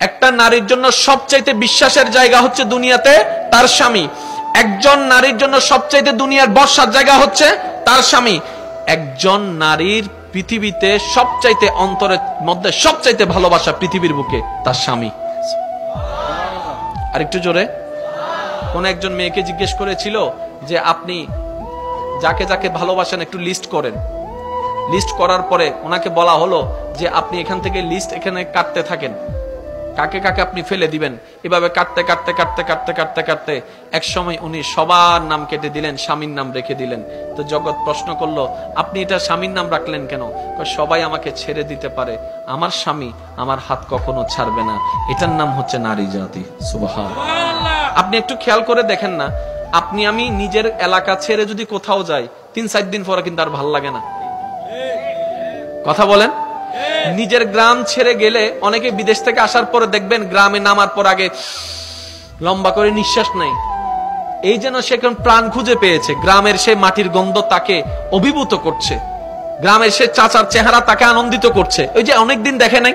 একটা নারীর জন্য সবচাইতে বিশ্বাসের জায়গা হচ্ছে দুনিয়াতে তার স্বামী। একজন নারীর জন্য সবচাইতে দুনিয়ার ভরসার জায়গা হচ্ছে তার স্বামী। একজন নারীর পৃথিবীতে সবচাইতে অন্তরের মধ্যে সবচাইতে ভালোবাসা পৃথিবীর বুকে তার স্বামী। আর একটু জোরে। কোন একজন মেয়েকে জিজ্ঞেস করেছিল যে আপনি যাকে যাকে ভালোবাসেন একটু লিস্ট করেন। লিস্ট করার পরে ওনাকে বলা হলো যে আপনি এখান থেকে লিস্ট এখানে কাটতে থাকেন, কাকে কাকে আপনি ফেলে দিবেন। এভাবে কাটতে কাটতে কাটতে কাটতে কাটতে কাটতে এক সময় উনি সবার নাম কেটে দিলেন, স্বামীর নাম রেখে দিলেন। তো জগৎ প্রশ্ন করলো, আপনি এটা স্বামীর নাম রাখলেন কেন? সবাই আমাকে ছেড়ে দিতে পারে, আমার স্বামী আমার হাত কখনো ছাড়বে না। এটার নাম হচ্ছে নারী জাতি। সুবহানাল্লাহ। আপনি একটু খেয়াল করে দেখেন না, আপনি আমি নিজের এলাকা ছেড়ে যদি কোথাও যাই ৩-৪ দিন পরে কিন্তু আর ভাল লাগে না। কথা বলেন। নিজের গ্রাম ছেড়ে গেলে অনেকে বিদেশ থেকে আসার পরে দেখবেন গ্রামে নামার পর আগে লম্বা করে নিঃশ্বাস নেয়, এই যেন সে কোন প্রাণ খুঁজে পেয়েছে। গ্রামের সে মাটির গন্ধ তাকে অভিভূত করছে, গ্রামের সে চাচার চেহারা তাকে আনন্দিত করছে। ওই যে অনেকদিন দেখে নাই